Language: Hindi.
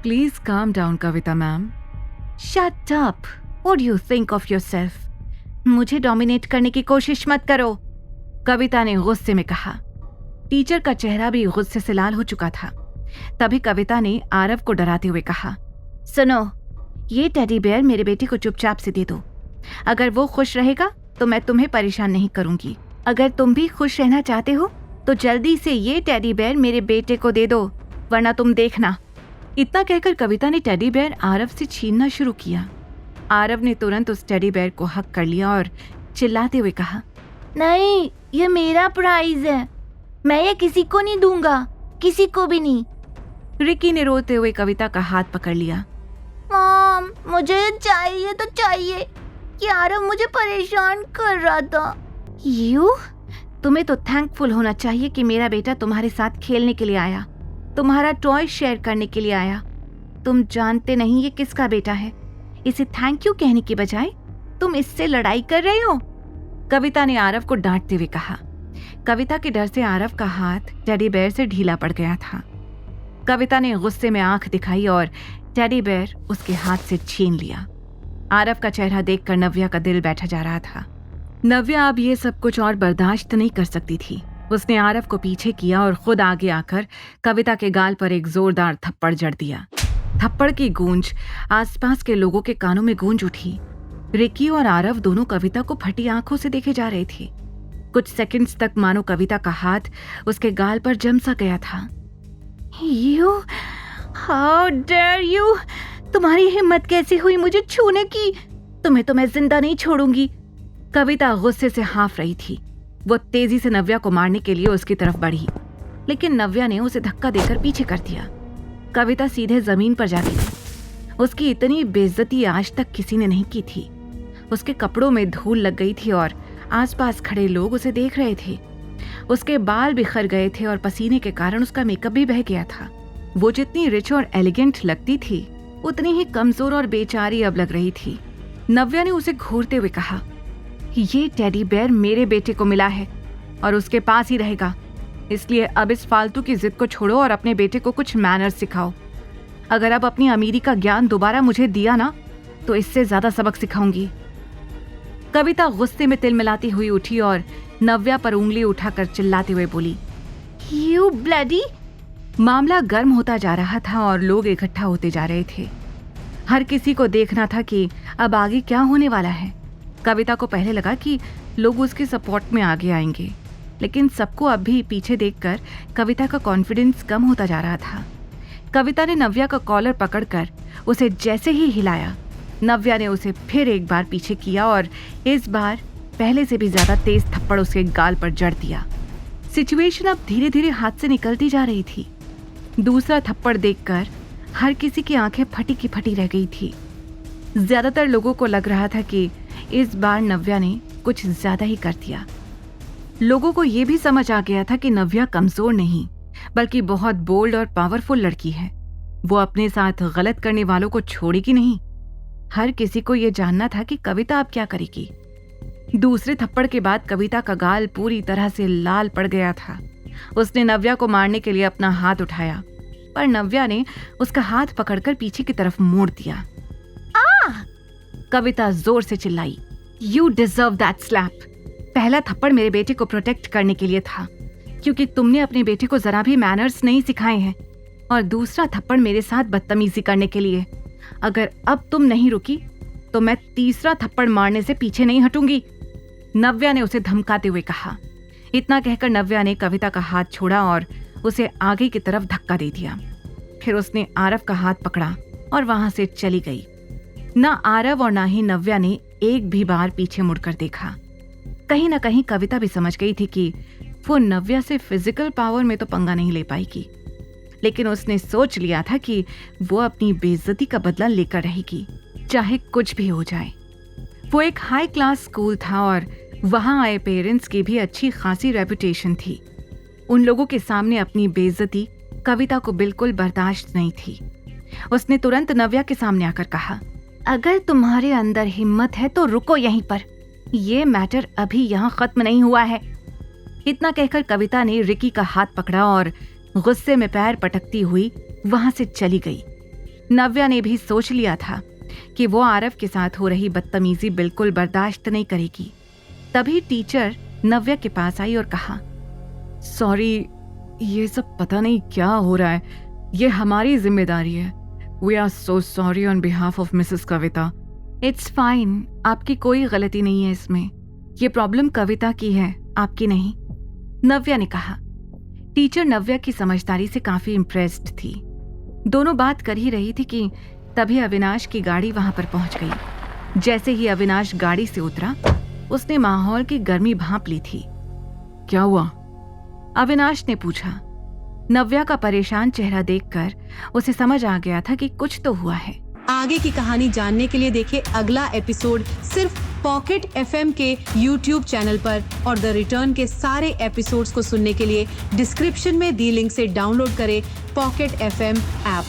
Please calm down Kavita ma'am. Shut up, what do you think of yourself? मुझे डोमिनेट करने की कोशिश मत करो, कविता ने गुस्से में कहा। टीचर का चेहरा भी गुस्से से लाल हो चुका था। तभी कविता ने आरव को डराते हुए कहा, सुनो, ये टेडी बेयर मेरे बेटे को चुपचाप से दे दो। अगर वो खुश रहेगा तो मैं तुम्हें परेशान नहीं करूंगी। अगर तुम भी खुश रहना चाहते हो तो जल्दी से ये टेडी बेयर मेरे बेटे को दे दो, वरना तुम देखना। इतना कहकर कविता ने टेडी बेयर आरव से छीनना शुरू किया। आरव ने तुरंत उस टेडी बेयर को हक कर लिया और चिल्लाते हुए कहा, नहीं, ये मेरा प्राइज है, मैं ये किसी को नहीं दूंगा, किसी को भी नहीं। रिकी ने रोते हुए कविता का हाथ पकड़ लिया। मॉम, मुझे चाहिए तो चाहिए, ये आरव मुझे परेशान कर रहा था। तुम्हें तो थैंकफुल होना चाहिए कि मेरा बेटा तुम्हारे साथ खेलने के लिए आया, तुम्हारा टॉय शेयर करने के लिए आया। तुम जानते नहीं ये किसका बेटा है। इसे थैंक यू कहने की बजाय तुम इससे लड़ाई कर रहे हो, कविता ने आरव को डांटते हुए कहा। कविता के डर से आरव का हाथ टेडी बेयर से ढीला पड़ गया था। कविता ने गुस्से में आंख दिखाई और टेडी बेयर उसके हाथ से छीन लिया। आरव का चेहरा देखकर नव्या का दिल बैठा जा रहा था। नव्या अब ये सब कुछ और बर्दाश्त नहीं कर सकती थी। उसने आरव को पीछे किया और खुद आगे आकर कविता के गाल पर एक जोरदार थप्पड़ जड़ दिया। थप्पड़ की गूंज आसपास के लोगों के कानों में गूंज उठी। रिकी और आरव दोनों कविता को फटी आंखों से देखे जा रहे थे। कुछ सेकंड्स तक मानो कविता का हाथ उसके गाल पर जम सा गया था। You, how dare you? तुम्हारी हिम्मत कैसे हुई मुझे छूने की? तुम्हें तो मैं जिंदा नहीं छोड़ूंगी। कविता गुस्से से हाफ रही थी। वो तेजी से नव्या को मारने के लिए उसकी तरफ बढ़ी, लेकिन नव्या ने उसे धक्का देकर पीछे कर दिया। कविता सीधे जमीन पर जा गिरी। उसकी इतनी बेइज्जती आज तक किसी ने नहीं की थी। उसके कपड़ों में धूल लग गई थी और आसपास खड़े लोग उसे देख रहे थे। उसके बाल बिखर गए थे और पसीने के कारण उसका मेकअप भी बह गया था। वो जितनी रिच और एलिगेंट लगती थी, उतनी ही कमजोर और बेचारी अब लग रही थी। नव्या ने उसे घूरते हुए कहा, ये टेडी बेयर मेरे बेटे को मिला है और उसके पास ही रहेगा, इसलिए अब इस फालतू की जिद को छोड़ो और अपने बेटे को कुछ मैनर्स सिखाओ। अगर अब अपनी अमीरी का ज्ञान दोबारा मुझे दिया ना, तो इससे ज्यादा सबक सिखाऊंगी। कविता गुस्से में तिलमिलाती हुई उठी और नव्या पर उंगली उठाकर चिल्लाते हुए बोली, You bloody! मामला गर्म होता जा रहा था और लोग इकट्ठा होते जा रहे थे। हर किसी को देखना था कि अब आगे क्या होने वाला है। कविता को पहले लगा कि लोग उसके सपोर्ट में आगे आएंगे, लेकिन सबको अब भी पीछे देखकर कविता का कॉन्फिडेंस कम होता जा रहा था। कविता ने नव्या का कॉलर पकड़कर उसे जैसे ही हिलाया, नव्या ने उसे फिर एक बार पीछे किया और इस बार पहले से भी ज्यादा तेज थप्पड़ उसके गाल पर जड़ दिया। सिचुएशन अब धीरे धीरे हाथ से निकलती जा रही थी। दूसरा थप्पड़ देखकर हर किसी की आंखें फटी की फटी रह गई थी। ज्यादातर लोगों को लग रहा था कि इस बार नव्या ने कुछ ज्यादा ही कर दिया। लोगों को यह भी समझ आ गया था कि नव्या कमजोर नहीं, बल्कि बहुत बोल्ड और पावरफुल लड़की है। वो अपने साथ गलत करने वालों को छोड़ेगी नहीं। हर किसी को यह जानना था कि कविता अब क्या करेगी। दूसरे थप्पड़ के बाद कविता का गाल पूरी तरह से लाल पड़ गया था। उसने नव्या को मारने के लिए अपना हाथ उठाया, पर नव्या ने उसका हाथ पकड़कर पीछे की तरफ मोड़ दिया। कविता जोर से चिल्लाई, You deserve that slap! पहला थप्पड़ मेरे बेटे को प्रोटेक्ट करने के लिए था, क्योंकि तुमने अपने बेटे को जरा भी मैनर्स नहीं सिखाए हैं, और दूसरा थप्पड़ मेरे साथ बदतमीजी करने के लिए। अगर अब तुम नहीं रुकी तो मैं तीसरा थप्पड़ मारने से पीछे नहीं हटूंगी, नव्या ने उसे धमकाते हुए कहा। इतना कहकर नव्या ने कविता का हाथ छोड़ा और उसे आगे की तरफ धक्का दे दिया। फिर उसने आरव का हाथ पकड़ा और वहां से चली गई। न आरव और ना ही नव्या ने एक भी बार पीछे मुड़कर देखा। कहीं ना कहीं कविता भी समझ गई थी कि वो नव्या से फिजिकल पावर में तो पंगा नहीं ले पाएगी, लेकिन उसने सोच लिया था कि वो अपनी बेइज्जती का बदला लेकर रहेगी, चाहे कुछ भी हो जाए। वो एक हाई क्लास स्कूल था और वहां आए पेरेंट्स की भी अच्छी खासी रेपुटेशन थी। उन लोगों के सामने अपनी बेइज्जती कविता को बिल्कुल बर्दाश्त नहीं थी। उसने तुरंत नव्या के सामने आकर कहा, अगर तुम्हारे अंदर हिम्मत है तो रुको यहीं पर, ये मैटर अभी यहाँ खत्म नहीं हुआ है। इतना कहकर कविता ने रिकी का हाथ पकड़ा और गुस्से में पैर पटकती हुई वहां से चली गई। नव्या ने भी सोच लिया था कि वो आरव के साथ हो रही बदतमीजी बिल्कुल बर्दाश्त नहीं करेगी। तभी टीचर नव्या के पास आई और कहा, सॉरी, ये सब पता नहीं क्या हो रहा है, ये हमारी जिम्मेदारी है। We are so sorry on behalf of Mrs Kavita. It's fine, आपकी कोई गलती नहीं है इसमें। ये प्रॉब्लम कविता की है, आपकी नहीं, नव्या ने कहा। टीचर नव्या की समझदारी से काफी इम्प्रेस्ड थी। दोनों बात कर ही रही थी कि तभी अविनाश की गाड़ी वहां पर पहुंच गई। जैसे ही अविनाश गाड़ी से उतरा, उसने माहौल की गर्मी भांप ली थी। क्या हुआ? अविनाश ने पूछा। नव्या का परेशान चेहरा देखकर उसे समझ आ गया था कि कुछ तो हुआ है। आगे की कहानी जानने के लिए देखिए अगला एपिसोड सिर्फ पॉकेट FM के YouTube चैनल पर, और द रिटर्न के सारे एपिसोड्स को सुनने के लिए डिस्क्रिप्शन में दी लिंक से डाउनलोड करें पॉकेट FM ऐप।